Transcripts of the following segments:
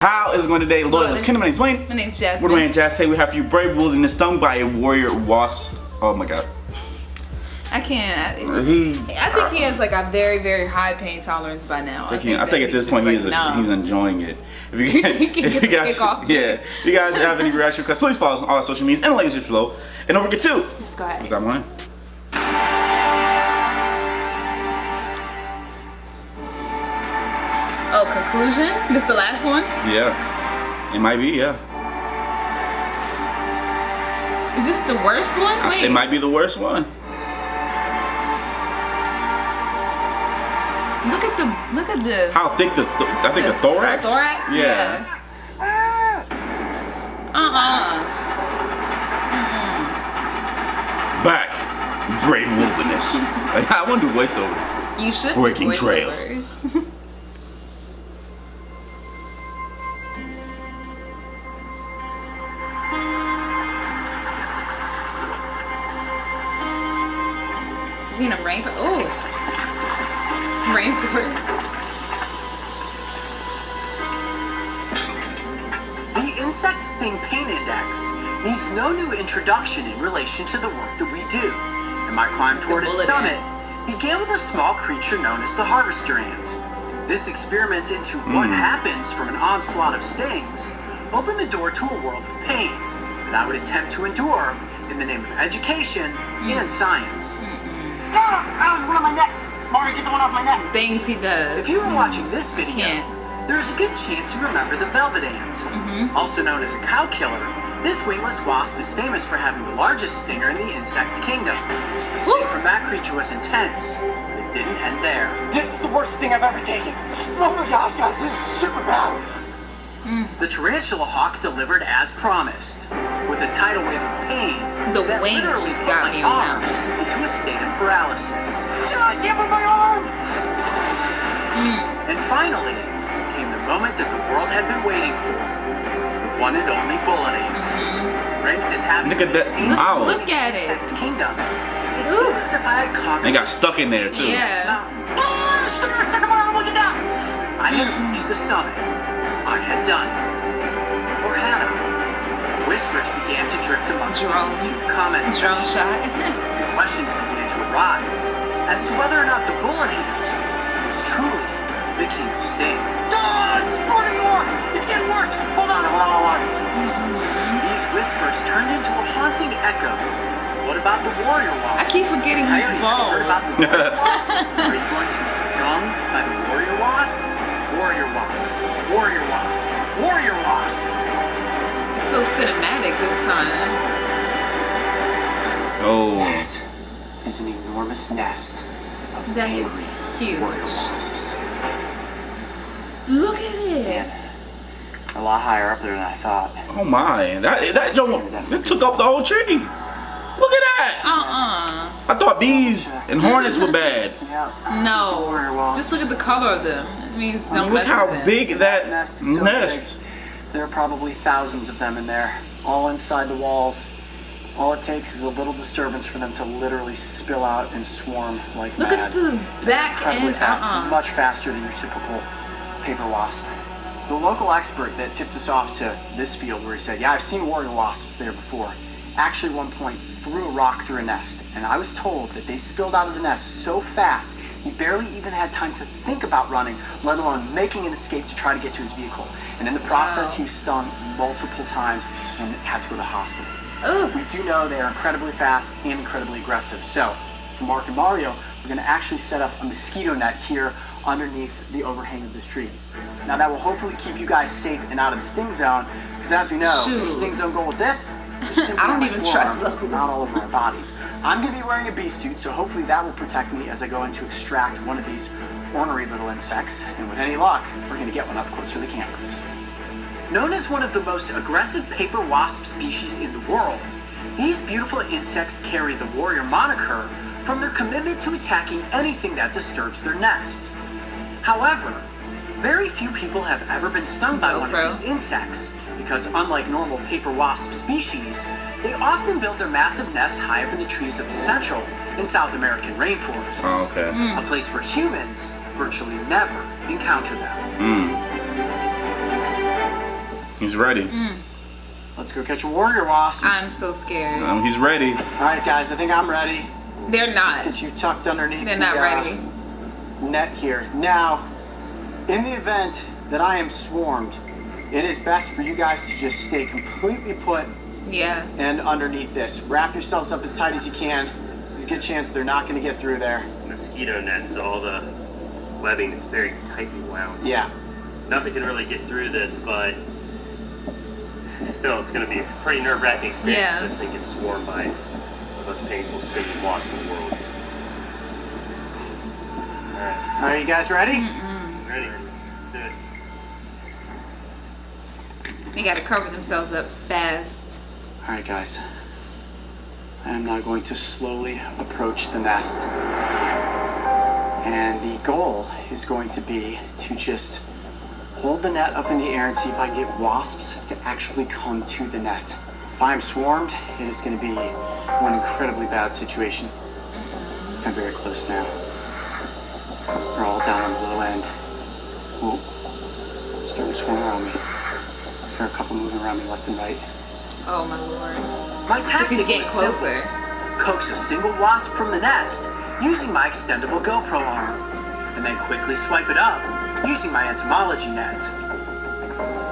How is it going today? Lord, it's Kendall. My name's Dwayne. My name's Jasmine. We're Dwayne and Jazz. Today we have for you Brave Wilderness stung by a warrior wasp. Oh my god. I can't. I think he has like a very, very high pain tolerance by now. I think at this point he's enjoying it. If you guys have any reaction requests, please follow us on all our social medias and links below. And don't forget to subscribe. What's that one? Oh, conclusion? This the last one? Yeah. It might be, yeah. Is this the worst one? Wait. It might be the worst one. Look at the how thick the thorax? The thorax? Yeah. Back. Brave Wilderness. I want to do voiceovers. You should. Breaking trail. Is he in a rainforest? Oh, rainforest. The Insect Sting Pain Index needs no new introduction in relation to the work that we do. And my climb toward its summit began with a small creature known as the harvester ant. This experiment into what happens from an onslaught of stings opened the door to a world of pain that I would attempt to endure in the name of education and science. That was one on my neck. Mario, get the one off my neck. Things he does. If you were watching this video, there's a good chance you remember the velvet ant. Also known as a cow killer, this wingless wasp is famous for having the largest stinger in the insect kingdom. The sting from that creature was intense, but it didn't end there. This is the worst sting I've ever taken. Oh my gosh, guys, this is super bad. The tarantula hawk delivered as promised, with a tidal wave of pain the that wings literally just put got my me arm around. into a state of paralysis. I can't move my arm! And finally, came the moment that the world had been waiting for. The one and only bullet ant. Ranked as having look at that. Look at it. Insect kingdom. It seemed as if I had conquered. They got stuck in there too. Yeah. Stuck in my arm, look at that! I had reached the summit. I had done it. Or had I? Whispers began to drift amongst the YouTube comments. Drone shot. Questions began to arise as to whether or not the bullet ant was truly the king of sting. It's spurting more! It's getting worse! Hold on. These whispers turned into a haunting echo. What about the warrior wasp? I keep forgetting he's bald. Heard about the warrior wasp? Are you going to be stung by the warrior wasp? Warrior wasp. Warrior wasp. Warrior wasp. It's so cinematic this time. Oh. That is an enormous nest of That is huge. warrior wasps. Look at it. A lot higher up there than I thought. Oh my. That took up the whole tree. Look at that. I thought bees and hornets were bad. No. Just look at the color of them. It means don't mess with them. Look how big that nest is. nest. There are probably thousands of them in there, all inside the walls. All it takes is a little disturbance for them to literally spill out and swarm like Look mad. at the back Incredibly end. fast, much faster than your typical paper wasp. The local expert that tipped us off to this field, where he said, "Yeah, I've seen warrior wasps there before," actually at one point threw a rock through a nest, and I was told that they spilled out of the nest so fast he barely even had time to think about running, let alone making an escape to try to get to his vehicle. And in the process, he was stung multiple times and had to go to the hospital. We do know they are incredibly fast and incredibly aggressive. So, for Mark and Mario, we're going to actually set up a mosquito net here underneath the overhang of this tree. Now that will hopefully keep you guys safe and out of the sting zone, because as we know, the sting zone goal with this is simply I don't on my even forearm, trust those. not all over our bodies. I'm going to be wearing a bee suit, so hopefully that will protect me as I go in to extract one of these ornery little insects, and with any luck, we're going to get one up close for the cameras. Known as one of the most aggressive paper wasp species in the world, these beautiful insects carry the warrior moniker from their commitment to attacking anything that disturbs their nest. However, very few people have ever been stung by one of these insects, because unlike normal paper wasp species, they often build their massive nests high up in the trees of the Central and South American rainforests. Oh, okay. A place where humans virtually never encounter them. He's ready. Let's go catch a warrior wasp. I'm so scared. He's ready. All right, guys, I think I'm ready. They're not. Let's get you tucked underneath They're not ready. Net here. Now, in the event that I am swarmed, it is best for you guys to just stay completely put Yeah. and underneath this. Wrap yourselves up as tight as you can. There's a good chance they're not going to get through there. It's a mosquito net, so all the webbing is very tightly wound. Yeah. Nothing can really get through this, but still, it's going to be a pretty nerve-wracking experience Yeah. if this thing gets swarmed by the most painful stinging wasp in the world. Alright, Are you guys ready? ready? Let's do it. They gotta cover themselves up fast. All right, guys. I am now going to slowly approach the nest. And the goal is going to be to just hold the net up in the air and see if I can get wasps to actually come to the net. If I'm swarmed, it is going to be one incredibly bad situation. I'm very close now. They're all down on the low end. Whoa. Starting to swarm around me. There are a couple moving around me left and right. Oh my lord. My He's tactic getting was simple. closer. Coax a single wasp from the nest using my extendable GoPro arm, and then quickly swipe it up using my entomology net.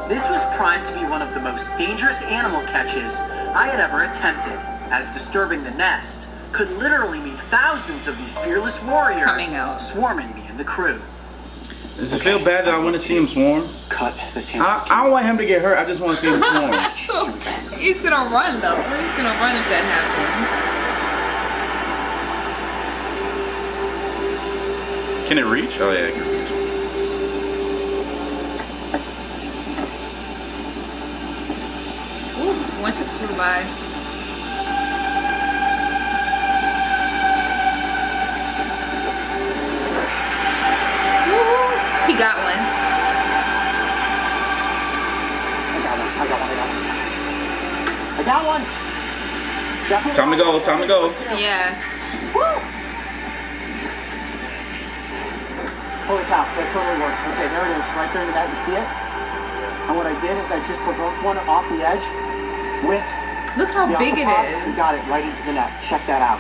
This was primed to be one of the most dangerous animal catches I had ever attempted, as disturbing the nest could literally mean thousands of these fearless warriors Coming out. swarming me and the crew. Does it feel bad that I want to see him swarm? Cut this hand. I don't want him to get hurt. I just want to see him swarm. So he's gonna run though. He's gonna run if that happens. Can it reach? Oh yeah, it can reach. Ooh, one just flew by. Woo, he got one. I got one. Definitely Time to go. Time to go. Yeah. Holy cow, that totally works. Okay, there it is, right there in the net. You see it? And what I did is I just provoked one off the edge with Look how the big it uppercut and is. got it right into the net. Check that out.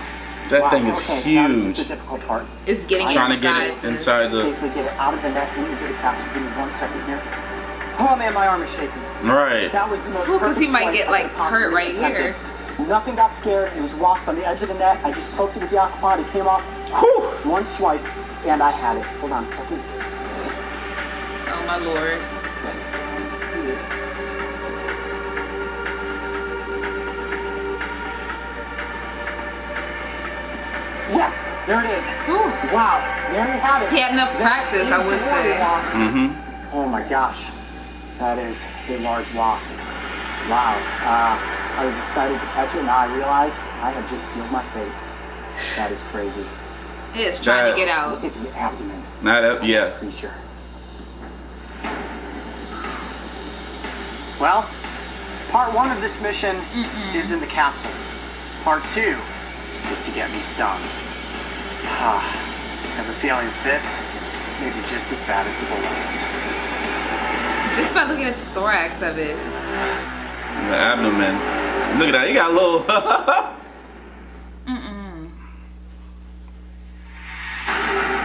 That thing is okay, now this is huge. the difficult part. It's getting Trying to inside. get it inside the. Safely get it out of the net. Let me get it captured. Give me 1 second here. Oh man, my arm is shaking. Right. That was the most Ooh, 'cause he perfect might swipe get, I like, could possibly hurt right attempted. here. Nothing got scared. It was a wasp on the edge of the net. I just poked it with the aquapod. It came off. Whew. One swipe, and I had it. Hold on a second. Oh my lord. Yes, there it is. Ooh. Wow, there you have it. He had enough practice, I would say. Mm-hmm. Oh my gosh, that is a large wasp. Wow, I was excited to catch it. Now I realize I have just sealed my fate. That is crazy. He is trying to get out. Look at the abdomen Not up. of the Yeah. creature. Well, part 1 of this mission is in the capsule. Part 2 is to get me stung. I have a feeling that this may be just as bad as the bullet. Just by looking at the thorax of it. The abdomen. Look at that. He got a little.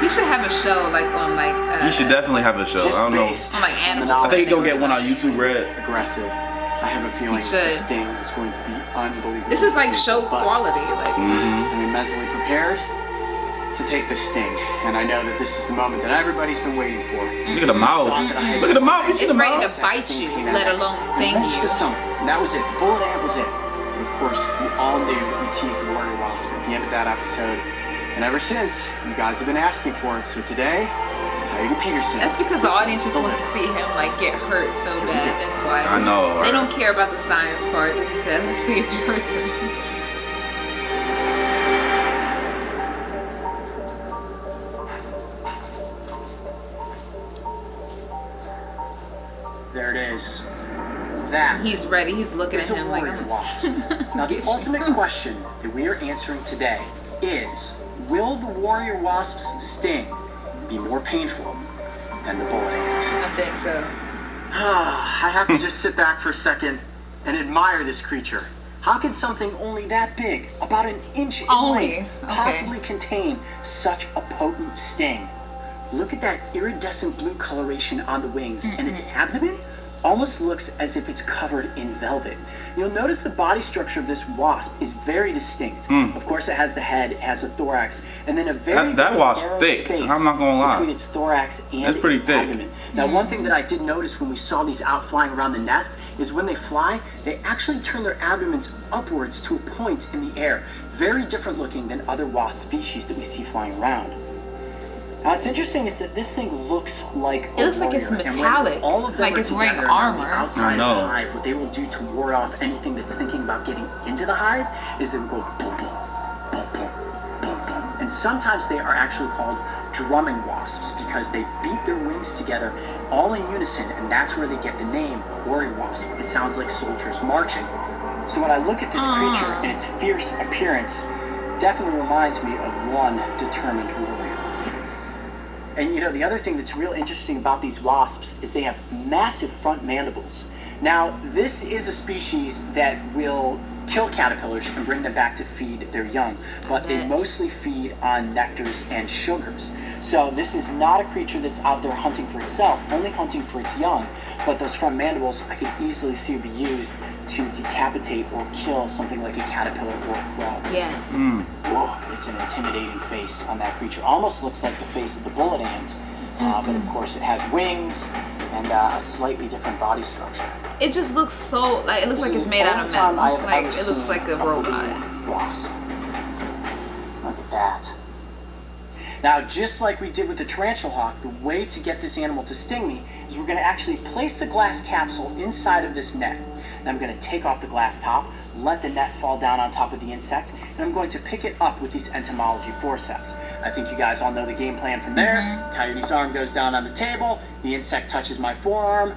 He should have a show like on like. You should definitely have a show. Just I don't know. based On, like, on the animal. knowledge I think he's gonna that get one on this YouTube Red. Aggressive. I have a feeling He that the should. sting is going to be unbelievable. This is like show But quality. Like. I'm mentally prepared to take this sting, and I know that this is the moment that everybody's been waiting for. Look at the mouth. Look at the mouth. You see It's the ready mouth? to bite you, let alone sting That's you. the summer. And that was it. The bullet ant was it. And of course, we all knew that we teased the warrior wasp at the end of that episode. And ever since, you guys have been asking for it. So today, Megan Peterson. That's because the is audience just wants to delivered. see him like get hurt so bad. That's why. I know, They right? don't care about the science part. They just said, let's see if he hurts him. There it is. That He's ready. He's looking at is a him like, warrior wasp. Now, the Get you. ultimate question that we are answering today is, will the warrior wasp's sting be more painful than the bullet ant? I think so. I have to just sit back for a second and admire this creature. How can something only that big, about an inch in length, possibly contain such a potent sting? Look at that iridescent blue coloration on the wings, and its abdomen almost looks as if it's covered in velvet. You'll notice the body structure of this wasp is very distinct. Of course, it has the head, it has a thorax, and then a very that wasp narrow thick. space I'm not gonna lie. between its thorax and That's pretty its thick. abdomen. Now, one thing that I did notice when we saw these out flying around the nest is when they fly, they actually turn their abdomens upwards to a point in the air. Very different looking than other wasp species that we see flying around. Now, what's interesting is that this thing looks like It looks like it's warrior, and when metallic, all of them like are it's wearing together on the armor. outside I know. of the hive, what they will do to ward off anything that's thinking about getting into the hive is they will go boom, boom, boom, boom, boom, boom. And sometimes they are actually called drumming wasps because they beat their wings together all in unison, and that's where they get the name warrior wasp. It sounds like soldiers marching. So when I look at this creature and its fierce appearance, it definitely reminds me of one determined warrior. And you know, the other thing that's real interesting about these wasps is they have massive front mandibles. Now, this is a species that will kill caterpillars and bring them back to feed their young, but they mostly feed on nectars and sugars. So this is not a creature that's out there hunting for itself, only hunting for its young, but those front mandibles I could easily see be used to decapitate or kill something like a caterpillar or a grub. Yes. Whoa, it's an intimidating face on that creature. Almost looks like the face of the bullet ant, but of course it has wings and a slightly different body structure. It just looks so, like, it looks like it's made out of metal. Like, it looks like a robot. Wasp. Look at that. Now, just like we did with the tarantula hawk, the way to get this animal to sting me is we're going to actually place the glass capsule inside of this net. And I'm going to take off the glass top, let the net fall down on top of the insect, and I'm going to pick it up with these entomology forceps. I think you guys all know the game plan from there. Coyote's arm goes down on the table, the insect touches my forearm,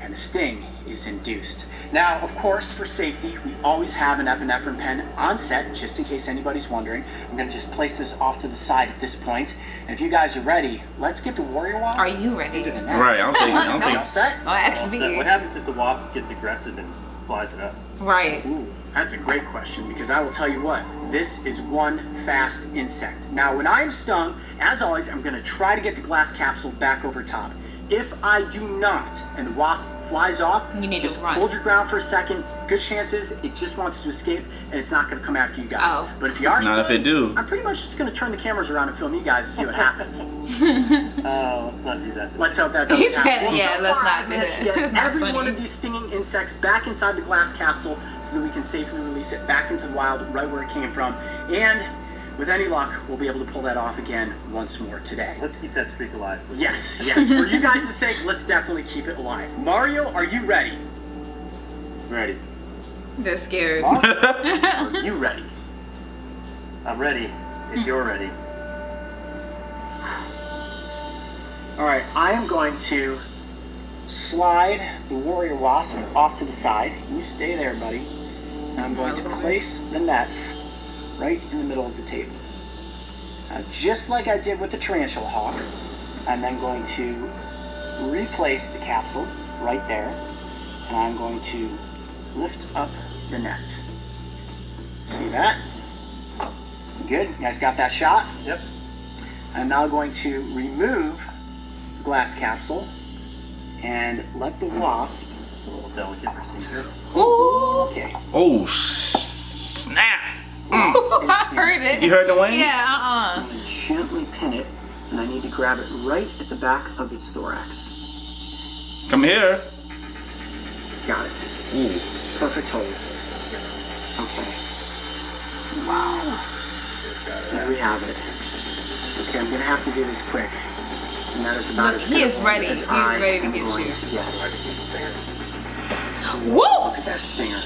and the sting is induced. Now, of course, for safety, we always have an epinephrine pen on set, just in case anybody's wondering. I'm going to just place this off to the side at this point. And if you guys are ready, let's get the warrior wasp. Are you ready? Into the net. Right, I'm thinking. All set? Oh, actually, What happens if the wasp gets aggressive and flies at us? right. Ooh, that's a great question, because I will tell you what, this is one fast insect. Now, when I'm stung, as always, I'm going to try to get the glass capsule back over top. If I do not, and the wasp flies off, You need to just run. hold your ground for a second. Good chances it just wants to escape, and it's not going to come after you guys. Oh. But if you are Not if stung, it do. I'm pretty much just going to turn the cameras around and film you guys and see what happens. Oh, let's not do that. Let's hope that doesn't He said, happen. Well, yeah, so let's far, not I've do managed to that. get It's not every funny. one of these stinging insects back inside the glass capsule so that we can safely release it back into the wild right where it came from. And with any luck, we'll be able to pull that off again once more today. Let's keep that streak alive. Please. Yes, yes. For you guys' sake, let's definitely keep it alive. Mario, are you ready? Ready. They're scared. Mario, are you ready? I'm ready. If you're ready. All right, I am going to slide the warrior wasp off to the side. You stay there, buddy. And I'm going to place the net right in the middle of the table. Now, just like I did with the tarantula hawk, I'm then going to replace the capsule right there, and I'm going to lift up the net. See that? Good. You guys got that shot? Yep. I'm now going to remove the glass capsule and let the wasp. It's a little delicate procedure. Okay. Oh, snap. Wasp is I here. heard it. You heard Dwayne? Yeah, I'm going to gently pin it, and I need to grab it right at the back of its thorax. Come here. Got it. Ooh. Perfect hold. Okay. Wow. There we have it. Okay, I'm going to have to do this quick. And that is about Look, as he good is a hold ready. as He's I ready to am get going you. to get. Whoa! Look at that stinger.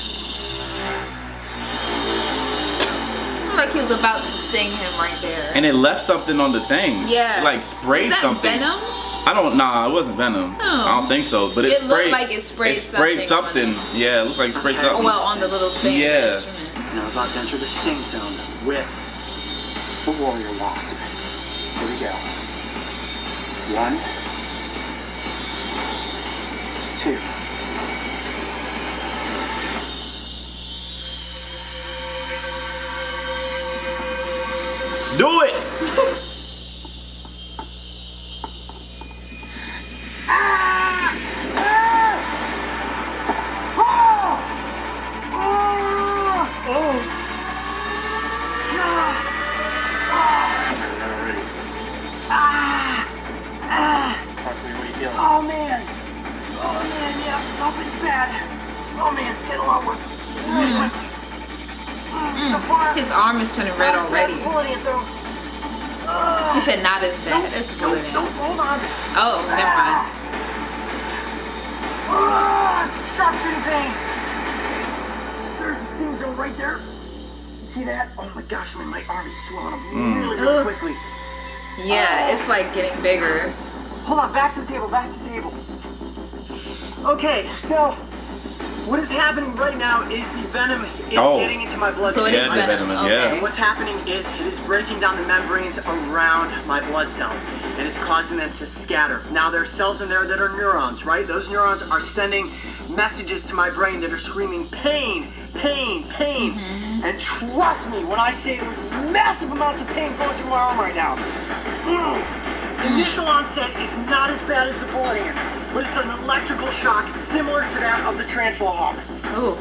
Like he was about to sting him right there. And it left something on the thing. Yeah. It like sprayed Is that something. venom? I don't. Nah, it wasn't venom. I don't think so. But it It looked sprayed. like it sprayed sprayed something something. Yeah, it looked like it sprayed Okay. Oh, something. well, on the little thing. Yeah. And I'm about to enter the sting zone with the warrior wasp. Here we go. 1, 2. Do it. Oh man, yeah, nothing's bad. Oh man, it's getting a lot worse. So far, His arm is turning red already. He said not as bad as bullet ant. Hold on. Oh, never mind. Sharp shooting pain. There's the sting zone right there. See that? Oh my gosh, my arm is swelling up really quickly. Yeah, it's like getting bigger. Hold on, back to the table, back to the table. Okay, so what is happening right now is the venom is getting into my bloodstream. So it is Yeah, venom. venom, Okay. yeah. What's happening is it is breaking down the membranes around my blood cells, and it's causing them to scatter. Now there are cells in there that are neurons, right? Those neurons are sending messages to my brain that are screaming pain, pain, pain. And trust me when I say there's massive amounts of pain going through my arm right now. The initial onset is not as bad as the bullet ant, but it's an electrical shock similar to that of the tarantula hawk. Ooh.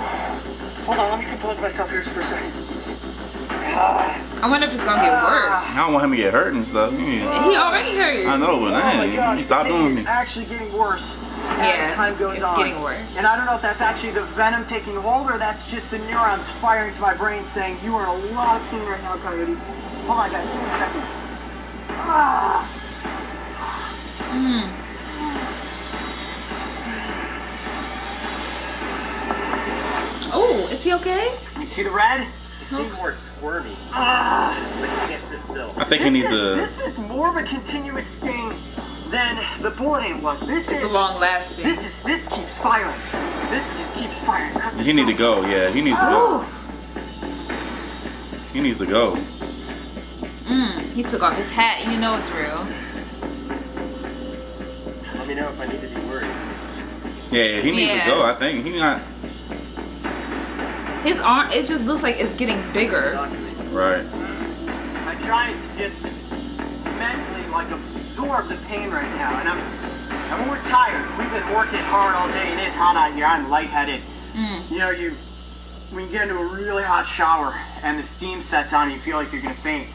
Hold on, let me compose myself here just for a second. I wonder if it's gonna get worse. I don't want him to get hurt and stuff. He already hurt. I know, but Oh my man, gosh, stop the pain doing is me. actually getting worse as Yeah, time goes it's on. getting worse. And I don't know if that's actually the venom taking hold or that's just the neurons firing to my brain saying, you are in a lot of pain right now, Coyote. Hold on, guys, give me a second. Oh, is he okay? You see the red? Seems more squirmy. Ah. Like you can't sit still. I think he needs to. This is more of a continuous sting than the bullet ant was. This It's is long lasting. This keeps firing. This just keeps firing. Cut this He need to off. go. Yeah, he needs to go. He needs to go. He took off his hat. You know it's real. Let me know if I need to be worried. Yeah, he needs to go. I think he not His arm, it just looks like it's getting bigger. right. I'm trying to just mentally like absorb the pain right now, and when we're tired, we've been working hard all day, and it's hot out here. I'm lightheaded. You know, when you get into a really hot shower and the steam sets on, you feel like you're gonna faint.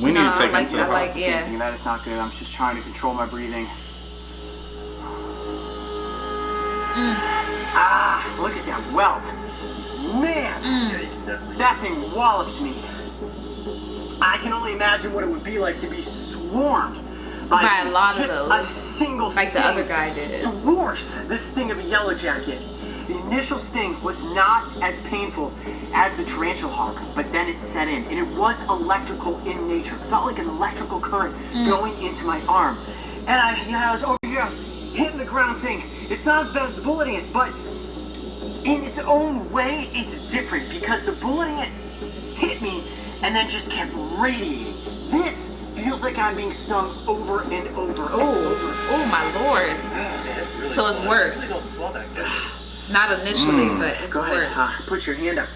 We need to take him like- to the I like- hospital. yeah. Fainting, that is not good. I'm just trying to control my breathing. Look at that welt. Man, Yeah, you can definitely. that thing walloped me. I can only imagine what it would be like to be swarmed by By a these. lot of Just those. a single Like sting the other guy did. dwarfs the sting of a yellow jacket. The initial sting was not as painful as the tarantula hawk, but then it set in, and it was electrical in nature. It felt like an electrical current going into my arm. And I was over here, I was hitting the ground saying, it's not as bad as the bullet ant, but in its own way, it's different because the bullet ant hit me and then just kept radiating. This feels like I'm being stung over and over and over. Oh my lord. Man, it's really So it's swell. worse. It really don't swell that good. Not initially, but it's Go ahead, worse. put your hand up.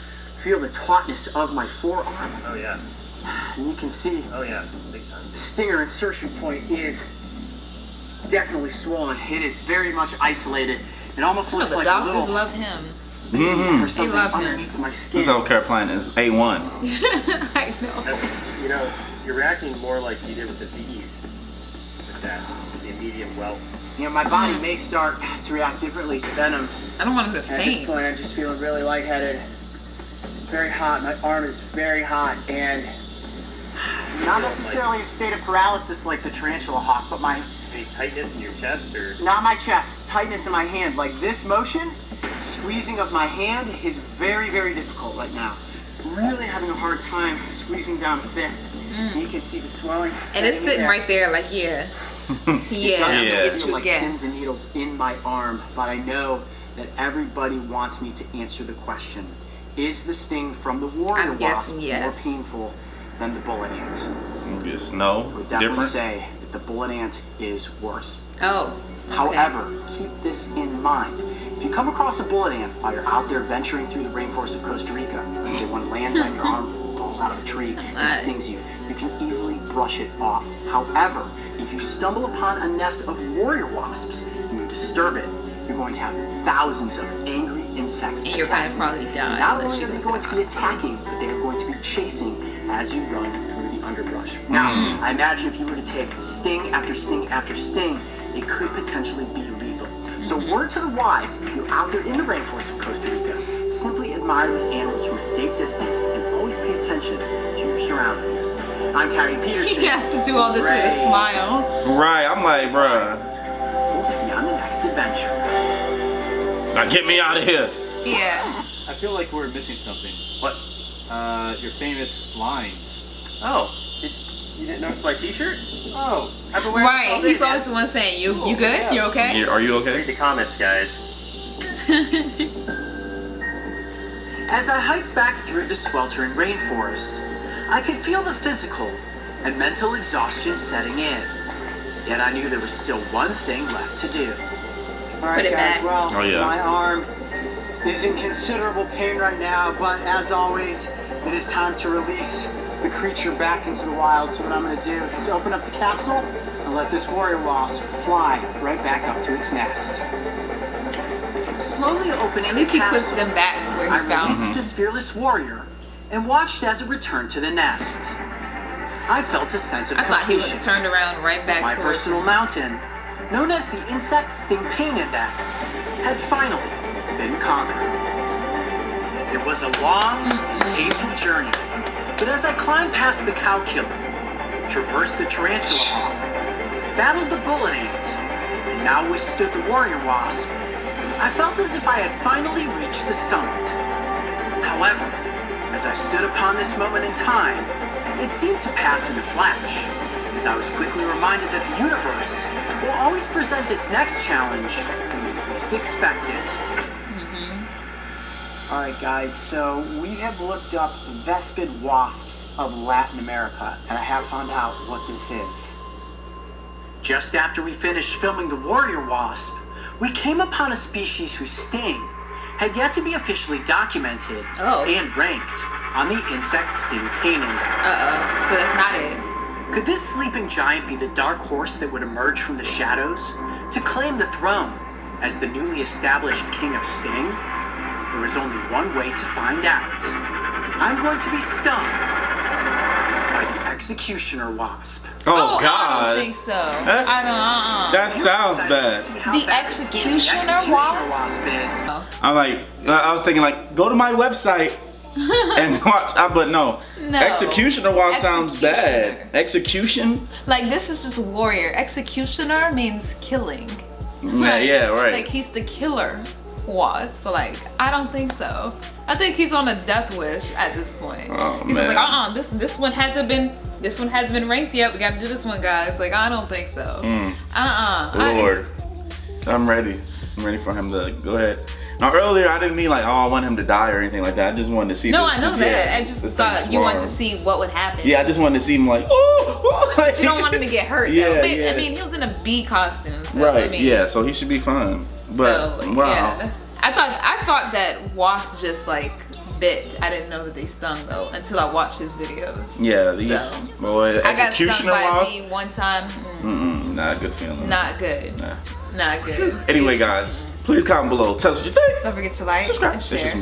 Feel the tautness of my forearm. Oh yeah. And you can see Oh yeah. Big time. stinger insertion point is definitely swollen. It is very much isolated. It almost looks The like a doctors little love him. or something love him. underneath my skin. This health care plan is A1. I know. That's, you know, you're reacting more like you did with the bees. With that, the immediate welt. You know, my body may start to react differently to venoms. I don't want him to At this faint. point, I'm just feeling really lightheaded. Very hot. My arm is very hot, and not necessarily a state of paralysis like the tarantula hawk, but Any tightness in your chest or? not my chest, tightness in my hand. Like this motion, squeezing of my hand is very, very difficult right now. Really having a hard time squeezing down a fist. You can see the swelling. And it's sitting right there, like, yeah. Yeah, Doesn't I'm gonna Yeah. get feel you like again. pins and needles in my arm, but I know that everybody wants me to answer the question: is the sting from the warrior I'm wasp guessing yes. more painful than the bullet ant? Just no. I would definitely Different. say that the bullet ant is worse. Oh, However, keep this in mind. If you come across a bullet ant while you're out there venturing through the rainforest of Costa Rica, let's say one lands on your arm, falls out of a tree, and stings you, you can easily brush it off. However, if you stumble upon a nest of warrior wasps and you disturb it, you're going to have thousands of angry insects And you're going to attacking probably you. die. Not only are they going to be attacking, but they are going to be chasing as you run through the underbrush. Now, I imagine if you were to take sting after sting after sting, it could potentially be lethal. So word to the wise, if you're out there in the rainforest of Costa Rica, simply admire these animals from a safe distance and always pay attention to your surroundings. I'm Carrie Peterson. He has to do all this with a smile. Right, I'm like, bruh. We'll see you on the next adventure. Now get me out of here. Yeah. I feel like we're missing something. What? Your famous lines. Oh, you didn't notice my T-shirt? Oh, I've been wearing this all Right. day, He's man. always the one saying, you good? You okay? Yeah, are you okay? Read the comments, guys. As I hiked back through the sweltering rainforest, I could feel the physical and mental exhaustion setting in. Yet I knew there was still one thing left to do. All right, Put it guys, back. well, Oh, yeah. my arm is in considerable pain right now, but as always, it is time to release the creature back into the wild. So what I'm going to do is open up the capsule and let this warrior wasp fly right back up to its nest. Slowly opening At least the he puts capsule, them back to where I he found released them. this fearless warrior and watched as it returned to the nest. I felt a sense of I thought he would completion. have turned around right back My to where personal mountain, known as the Insect Sting Pain Index, had finally been conquered. It was a long, painful journey, but as I climbed past the cow killer, traversed the tarantula hawk, battled the bullet ant, and now withstood the warrior wasp, I felt as if I had finally reached the summit. However, as I stood upon this moment in time, it seemed to pass in a flash, as I was quickly reminded that the universe will always present its next challenge when you least expect it. All right, guys, so we have looked up vespid wasps of Latin America, and I have found out what this is. Just after we finished filming the warrior wasp, we came upon a species whose sting had yet to be officially documented and ranked on the Insect Sting Pain Index. So that's not it. Could this sleeping giant be the dark horse that would emerge from the shadows to claim the throne as the newly established King of Sting? There is only one way to find out. I'm going to be stung by the Executioner Wasp. Oh, I God. don't think so. That- I don't. That sounds Excited to bad. see how The bad the sting of the Executioner Executioner Wasp? is. I'm like, I was thinking like, go to my website and watch. But no. No. Executioner wasp sounds bad. Executioner. Execution? Like, this is just warrior. Executioner means killing. Yeah, right. Like, he's the killer wasp. But, like, I don't think so. I think he's on a death wish at this point. Oh, he's just man. like, this one hasn't been ranked yet. We got to do this one, guys. Like, I don't think so. Lord. I'm ready. I'm ready for him to go ahead. Now earlier I didn't mean like, oh, I want him to die or anything like that. I just wanted to see. No, the- I know yeah, that. I just this thought thing you wanted to swarm. see what would happen. Yeah, I just wanted to see him like, oh, like, You don't want him to get hurt. Yeah, though. But, yeah. I mean, he was in a bee costume. So, Right. I mean, Yeah. So he should be fine. But so, wow. yeah. I thought that wasps just like bit. I didn't know that they stung though until I watched his videos. Yeah. These So, boy, I got stung executioner by a wasp. bee one time. Not a good feeling. Not good. Nah. Not good. Anyway, guys, please comment below. Tell us what you think. Don't forget to like Subscribe. and It's share. just